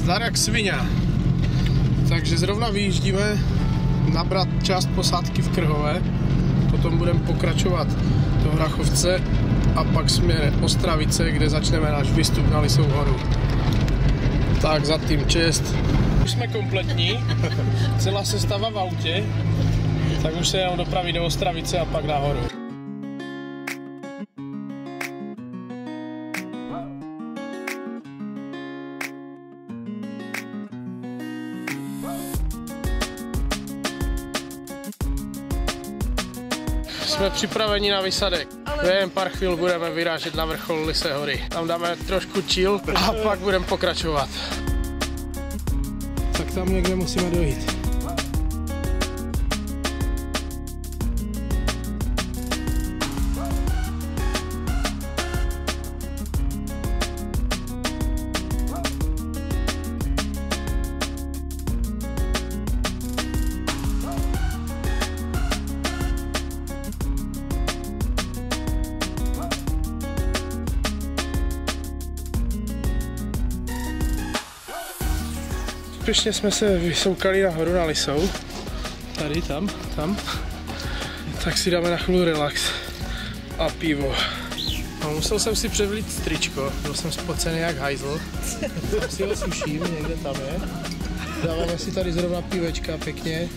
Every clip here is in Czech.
Zdar jak svině. Takže zrovna vyjíždíme nabrat část posádky v Krhové, potom budeme pokračovat do Hrachovce a pak směr Ostravice, kde začneme náš výstup na Lisou horu. Tak zatím čest. Už jsme kompletní, celá sestava v autě, tak už se jenom dopraví do Ostravice a pak nahoru. Jsme připraveni na výsadek. Jen pár chvíl budeme vyrážet na vrchol Lysé hory. Tam dáme trošku chill a pak budeme pokračovat. Tak tam někde musíme dojít. Úspěšně jsme se vysoukali nahoru na Lisou. Tady, tam. Tak si dáme na chvíli relax a pivo. No, musel jsem si převlít tričko, byl jsem spocený jak hajzl. Si ho suším, někde tam je. Dáváme si tady zrovna pivečka pěkně,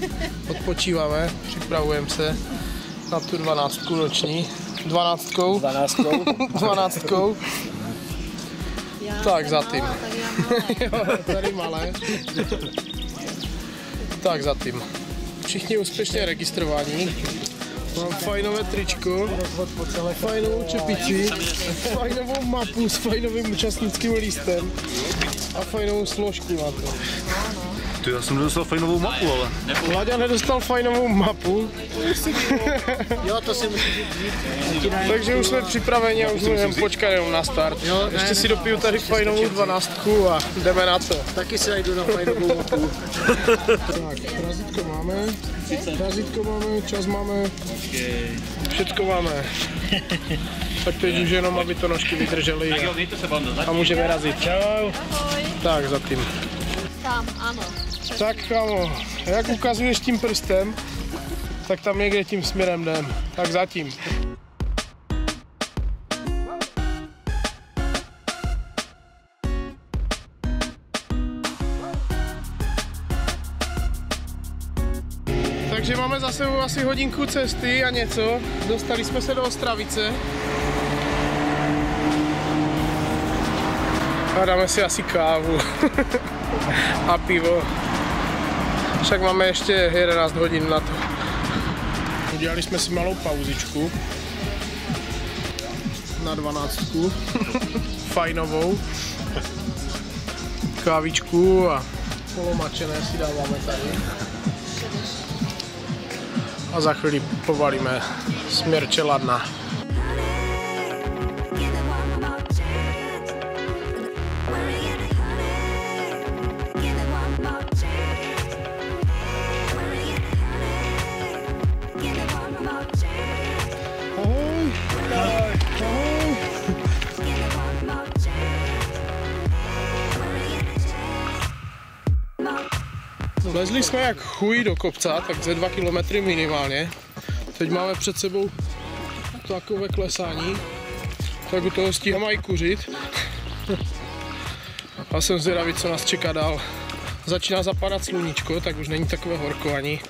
odpočíváme, připravujeme se na tu 12 noční. 12. Tak zatím. Jo, tady malé. Tak zatím. Všichni úspěšně registrovaní. Mám fajnové tričko, fajnovou čepici, fajnovou mapu s fajnovým účastnickým listem a fajnovou složku na to. Ty, já jsem nedostal fajnovou mapu, ale... Láďa nedostal fajnovou mapu. Jo, to si musíš říct. Takže už jsme připraveni a už můžeme počkat jenom na start. Ještě si dopiju tady fajnovou 12 a jdeme na to. Taky si najdu na fajnovou mapu. Tak, razítko máme, čas máme, všecko máme. Tak teď už jenom, aby to nožky vydržely a můžeme razit. Čau. Tak zatím. Tam, ano. Tak kámo, jak ukazuješ tím prstem, tak tam někde tím směrem jdem. Tak zatím. Takže máme za sebou asi hodinku cesty a něco. Dostali jsme se do Ostravice. A dáme si asi kávu a pivo. Však máme ještě 11 hodin na to. Udělali jsme si malou pauzičku na 12. Fajnovou. Kávičku a polomačené si dáváme tady. A za chvíli povalíme směr Čeladna. Lezli jsme jak chuj do kopca, tak ze 2 kilometry minimálně. Teď máme před sebou takové klesání, tak u toho stíhám i kuřit. A jsem zvědavý, co nás čeká dál. Začíná zapadat sluníčko, tak už není takové horko ani.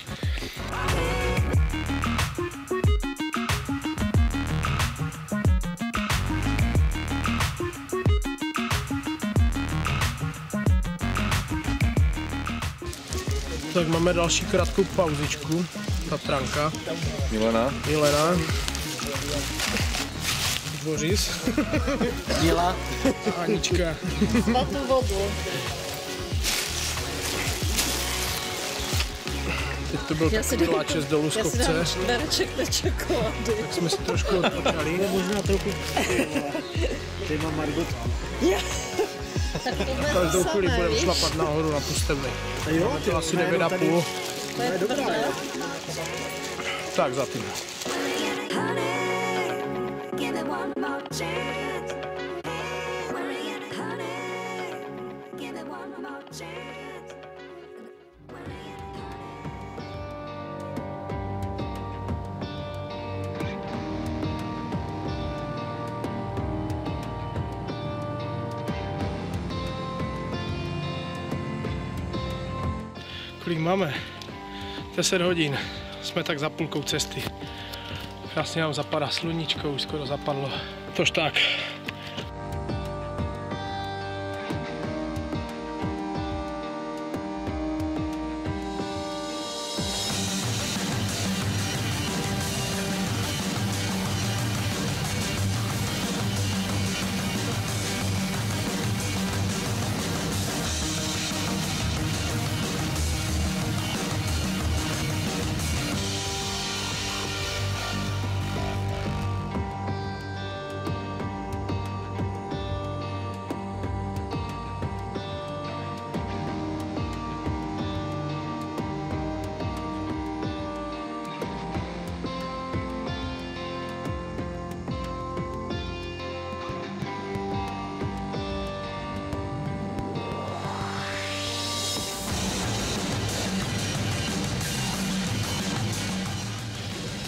Tak máme další krátkou pauzičku. Tatranka. Milena. Boris. Díla. Anička. Na tu vodu. Teď to byl takový láčes dolů z kopce. Já si dám dáreček na čokoládu. Tak jsme si trošku odpočali. Možná trochu. Ty mám Margot. Každou chvíli budeme šlapat nahoru na pustevny. To asi 9,5. To je tvrdé. Tak zatím. Give it one more chance. Kolik máme? 10 hodin. Jsme tak za půlkou cesty. Krásně nám zapadá sluníčko, už skoro zapadlo. Tož tak.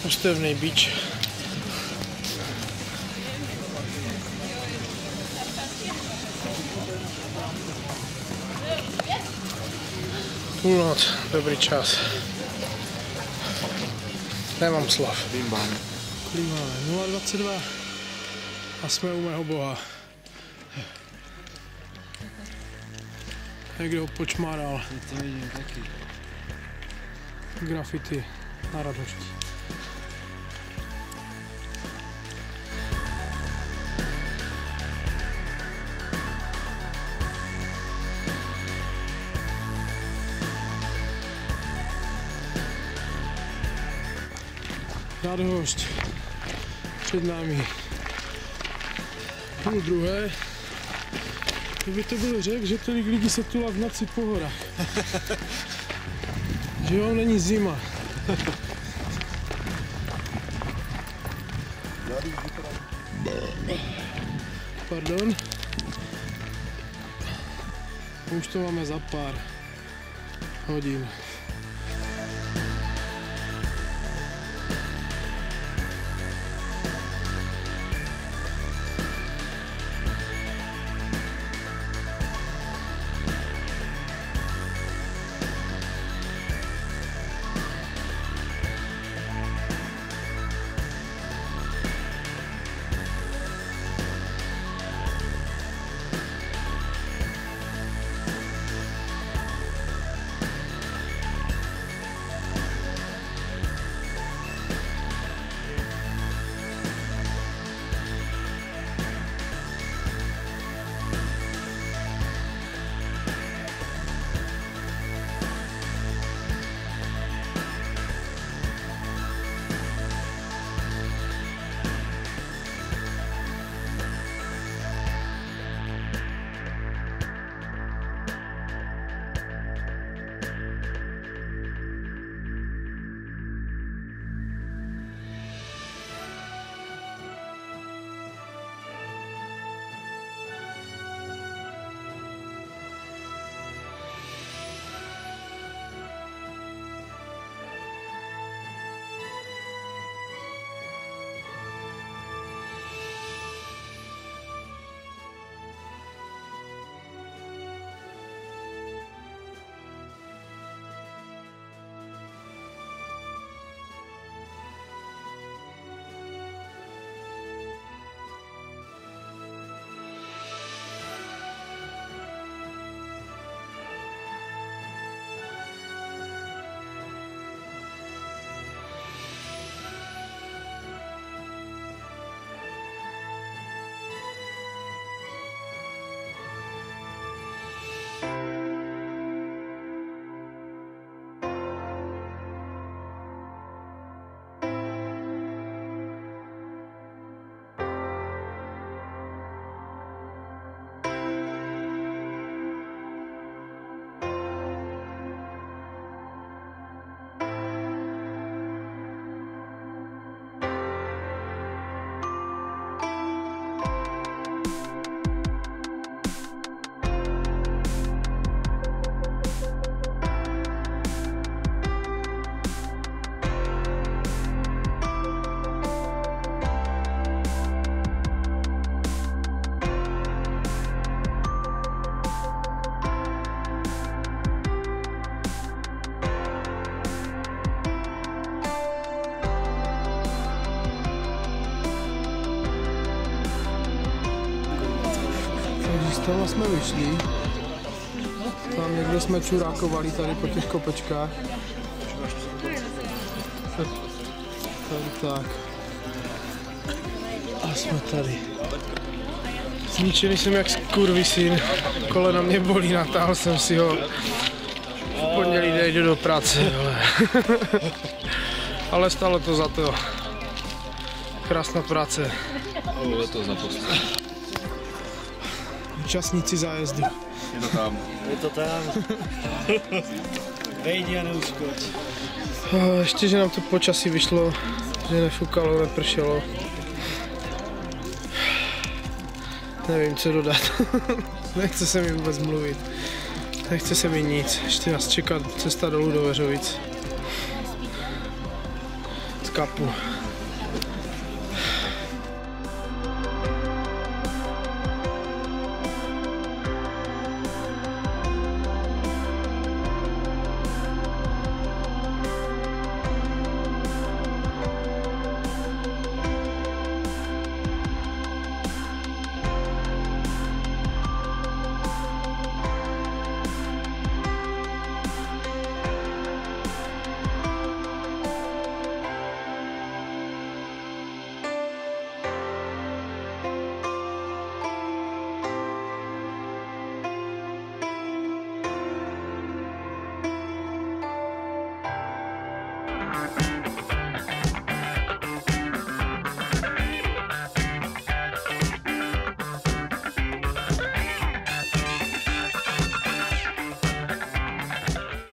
Ostevný bič. Půlnoc, dobrý čas. Nemám slav. Klímáme. Klímáme 0,22 a jsme u mého boha. Někde ho počmáral. To vidím taky. Grafity na radosti. Radost před námi. Půl druhé. Kdyby to bylo řek, že tolik lidí se tulá v noci po horách. Že vám není zima. Pardon. Už to máme za pár hodin. z toho jsme vyšli. Tam někde jsme čurákovali tady po těch kopečkách. Tady tak. A jsme tady. Zničený jsem jak skurvisyn. Kolena mě bolí, natáhl jsem si ho. V pondělí nejdu do práce, ale stálo to za to. Krásná práce. Je to za post. Účastníci zájezdu. Je to tam. Je to tam. Vejdi a neuskoč. Ještě, že nám to počasí vyšlo, že nefukalo, nepršelo. Nevím, co dodat. Nechce se mi vůbec mluvit. Nechce se mi nic. Ještě nás čeká cesta dolů do Veřovic. Z Kapu.